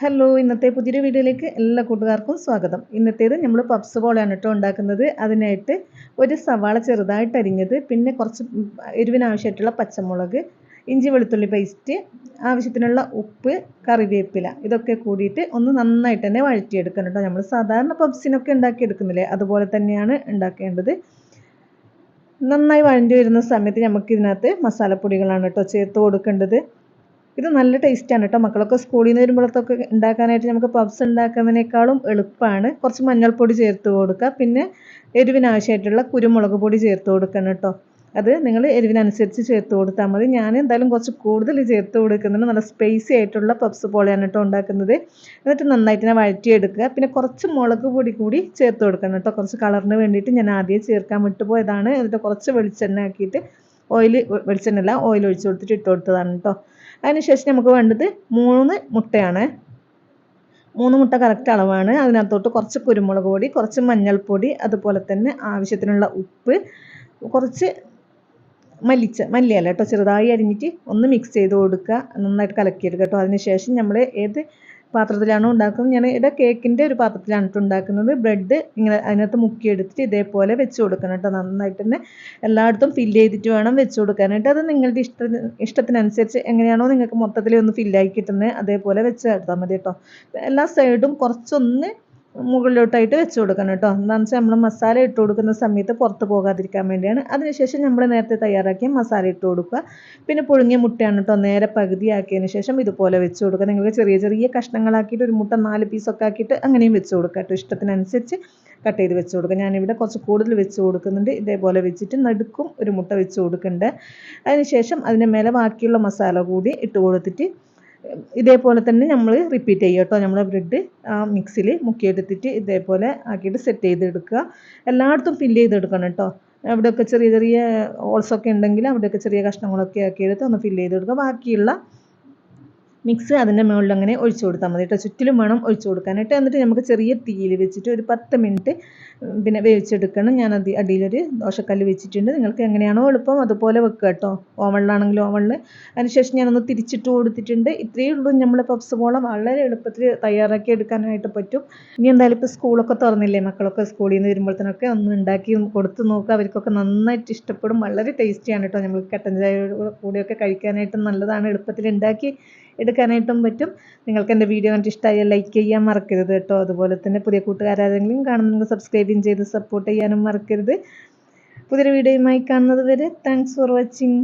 Hello, ഇന്നത്തെ പുതിയൊരു വീഡിയോയിലേക്ക് എല്ലാ കൂട്ടുകാർക്കും സ്വാഗതം. ഇന്നത്തേത് നമ്മൾ പപ്സ് പോലെയാണ് കേട്ടോ ഉണ്ടാക്കുന്നത്. അതിനായിട്ട് ഒരു സവാള ചെറുതായിട്ട് അരിഞ്ഞത്, പിന്നെ കുറച്ച് എരിവിനാവശ്യമായിട്ടുള്ള പച്ചമുളക്, ഇഞ്ചി വെളുത്തുള്ളി പേസ്റ്റ്, ആവശ്യത്തിനുള്ള ഉപ്പ്, കറിവേപ്പില, ഇതൊക്കെ കൂടിയിട്ട് ഒന്ന് നന്നായിട്ട് തന്നെ വഴറ്റിയെടുക്കണം കേട്ടോ. നമ്മൾ സാധാരണ പപ്സിനൊക്കെ ഉണ്ടാക്കിയെടുക്കുന്നില്ലേ, അതുപോലെ തന്നെയാണ് ഉണ്ടാക്കേണ്ടത്. നന്നായി വഴണ്ടി വരുന്ന സമയത്ത് നമുക്ക് ഇതിനകത്ത് മസാലപ്പൊടികളാണ് കേട്ടോ ചേർത്ത് കൊടുക്കേണ്ടത്. ഇത് നല്ല ടേസ്റ്റാണ് കേട്ടോ. മക്കളൊക്കെ സ്കൂളിൽ നിന്ന് വരുമ്പോഴത്തൊക്കെ ഉണ്ടാക്കാനായിട്ട് നമുക്ക് പപ്സ് ഉണ്ടാക്കുന്നതിനേക്കാളും എളുപ്പമാണ്. കുറച്ച് മഞ്ഞൾപ്പൊടി ചേർത്ത് കൊടുക്കുക, പിന്നെ എരിവിനാവശ്യമായിട്ടുള്ള കുരുമുളക് പൊടി ചേർത്ത് കൊടുക്കണം കേട്ടോ. അത് നിങ്ങൾ എരിവിനനുസരിച്ച് ചേർത്ത് കൊടുത്താൽ മതി. ഞാൻ എന്തായാലും കുറച്ച് കൂടുതൽ ചേർത്ത് കൊടുക്കുന്നുണ്ട്. നല്ല സ്പൈസി ആയിട്ടുള്ള പപ്സ് പോലെയാണ് കേട്ടോ ഉണ്ടാക്കുന്നത്. എന്നിട്ട് നന്നായിട്ട് തന്നെ വഴറ്റിയെടുക്കുക. പിന്നെ കുറച്ച് മുളക് പൊടി കൂടി ചേർത്ത് കൊടുക്കണം കേട്ടോ. കുറച്ച് കളറിന് വേണ്ടിയിട്ട് ഞാൻ ആദ്യം ചേർക്കാൻ വിട്ടുപോയതാണ്. എന്നിട്ട് കുറച്ച് വെളിച്ചെണ്ണ ആക്കിയിട്ട് വെളിച്ചെണ്ണ ഓയിൽ ഒഴിച്ച് കൊടുത്തിട്ട് ഇട്ട് കൊടുത്തതാണ് കേട്ടോ. അതിനുശേഷം നമുക്ക് വേണ്ടത് 3 മുട്ടയാണ്. 3 മുട്ട കറക്റ്റ് അളവാണ്. അതിനകത്തോട്ട് കുറച്ച് കുരുമുളക് പൊടി, കുറച്ച് മഞ്ഞൾപ്പൊടി, അതുപോലെ തന്നെ ആവശ്യത്തിനുള്ള ഉപ്പ്, കുറച്ച് മല്ലിയില കേട്ടോ ചെറുതായി അരിഞ്ഞിട്ട് ഒന്ന് മിക്സ് ചെയ്ത് കൊടുക്കുക. നന്നായിട്ട് കലക്കിയെടുക്കുക കേട്ടോ. അതിനുശേഷം നമ്മൾ ഏത് പാത്രത്തിലാണോ ഉണ്ടാക്കുന്നത്, ഞാൻ ഇവിടെ കേക്കിൻ്റെ ഒരു പാത്രത്തിലാണ് ഉണ്ടാക്കുന്നത്. ബ്രെഡ് ഇങ്ങനെ അതിനകത്ത് മുക്കിയെടുത്തിട്ട് ഇതേപോലെ വെച്ച് കൊടുക്കണം കേട്ടോ. നന്നായിട്ട് തന്നെ എല്ലായിടത്തും ഫില്ല് ചെയ്തിട്ട് വേണം വെച്ച് കൊടുക്കാനായിട്ട്. അത് നിങ്ങളുടെ ഇഷ്ടത്തിനനുസരിച്ച് എങ്ങനെയാണോ നിങ്ങൾക്ക് മൊത്തത്തിൽ ഒന്ന് ഫില്ലായി കിട്ടുന്നത് അതേപോലെ വെച്ച് എടുത്താൽ മതി കേട്ടോ. എല്ലാ സൈഡും കുറച്ചൊന്ന് മുകളിലോട്ടായിട്ട് വെച്ച് കൊടുക്കണം കേട്ടോ. എന്താണെന്ന് വെച്ചാൽ നമ്മൾ മസാല ഇട്ട് കൊടുക്കുന്ന സമയത്ത് പുറത്ത് പോകാതിരിക്കാൻ വേണ്ടിയാണ്. അതിനുശേഷം നമ്മൾ നേരത്തെ തയ്യാറാക്കിയ മസാല ഇട്ട് കൊടുക്കുക. പിന്നെ പുഴുങ്ങിയ മുട്ടയാണ് കേട്ടോ. നേരെ പകുതിയാക്കിയതിന് ശേഷം ഇതുപോലെ വെച്ച് കൊടുക്കുക. നിങ്ങൾക്ക് ചെറിയ ചെറിയ കഷ്ണങ്ങളാക്കിയിട്ട് ഒരു മുട്ട 4 പീസൊക്കെ ആക്കിയിട്ട് അങ്ങനെയും വെച്ച് കൊടുക്കുക കേട്ടോ. ഇഷ്ടത്തിനനുസരിച്ച് കട്ട് ചെയ്ത് വെച്ച് കൊടുക്കുക. ഞാനിവിടെ കുറച്ച് കൂടുതൽ വെച്ച് കൊടുക്കുന്നുണ്ട്. ഇതേപോലെ വെച്ചിട്ട് നടുക്കും ഒരു മുട്ട വെച്ച് കൊടുക്കുന്നുണ്ട്. അതിനുശേഷം അതിൻ്റെ മേലെ ബാക്കിയുള്ള മസാല കൂടി ഇട്ട് കൊടുത്തിട്ട് ഇതേപോലെ തന്നെ നമ്മൾ റിപ്പീറ്റ് ചെയ്യുക കേട്ടോ. നമ്മൾ ബ്രെഡ് മിക്സിയിൽ മുക്കിയെടുത്തിട്ട് ഇതേപോലെ ആക്കിയിട്ട് സെറ്റ് ചെയ്തെടുക്കുക. എല്ലായിടത്തും ഫില്ല് ചെയ്തെടുക്കണം കേട്ടോ. അവിടെയൊക്കെ ചെറിയ ചെറിയ ഹോൾസൊക്കെ ഉണ്ടെങ്കിൽ അവിടെയൊക്കെ ചെറിയ കഷ്ണങ്ങളൊക്കെ ആക്കിയെടുത്ത് ഒന്ന് ഫില്ല് ചെയ്തെടുക്കുക. ബാക്കിയുള്ള മിക്സ് അതിൻ്റെ മുകളിൽ അങ്ങനെ ഒഴിച്ചു കൊടുത്താൽ മതി കേട്ടോ. ചുറ്റിലും വേണം ഒഴിച്ചു കൊടുക്കാനായിട്ട്. എന്നിട്ട് നമുക്ക് ചെറിയ തീയിൽ വെച്ചിട്ട് ഒരു 10 മിനിറ്റ് പിന്നെ വേവിച്ചെടുക്കണം. ഞാൻ അടിയിലൊരു ദോശക്കല്ല് വെച്ചിട്ടുണ്ട്. നിങ്ങൾക്ക് എങ്ങനെയാണോ എളുപ്പം അതുപോലെ വെക്കുക കേട്ടോ. ഓവണിലാണെങ്കിൽ ഓവണിൽ. അതിനുശേഷം ഞാനൊന്ന് തിരിച്ചിട്ട് കൊടുത്തിട്ടുണ്ട്. ഇത്രയേ ഉള്ളൂ. നമ്മൾ പപ്സ് പോള വളരെ എളുപ്പത്തിൽ തയ്യാറാക്കി എടുക്കാനായിട്ട് പറ്റും. ഇനി എന്തായാലും ഇപ്പോൾ സ്കൂളൊക്കെ തുറന്നില്ലേ, മക്കളൊക്കെ സ്കൂളിൽ നിന്ന് വരുമ്പോഴത്തേനൊക്കെ ഒന്ന് ഉണ്ടാക്കി കൊടുത്ത് നോക്കുക. അവർക്കൊക്കെ നന്നായിട്ട് ഇഷ്ടപ്പെടും. വളരെ ടേസ്റ്റിയാണ് കേട്ടോ. നമ്മൾ കട്ടൻ ചായ കൂടെയൊക്കെ കഴിക്കാനായിട്ട് നല്ലതാണ്. എളുപ്പത്തിൽ ഉണ്ടാക്കി എടുക്കാനായിട്ടും പറ്റും. നിങ്ങൾക്ക് എൻ്റെ വീഡിയോ കണ്ടിട്ട് ഇഷ്ടമായാൽ ലൈക്ക് ചെയ്യാൻ മറക്കരുത് കേട്ടോ. അതുപോലെ തന്നെ പുതിയ കൂട്ടുകാരെങ്കിലും കാണുന്നെങ്കിൽ സബ്സ്ക്രൈബും ചെയ്ത് സപ്പോർട്ട് ചെയ്യാനും മറക്കരുത്. പുതിയൊരു വീഡിയോയുമായി കാണുന്നത് വരെ താങ്ക്സ് ഫോർ വാച്ചിങ്.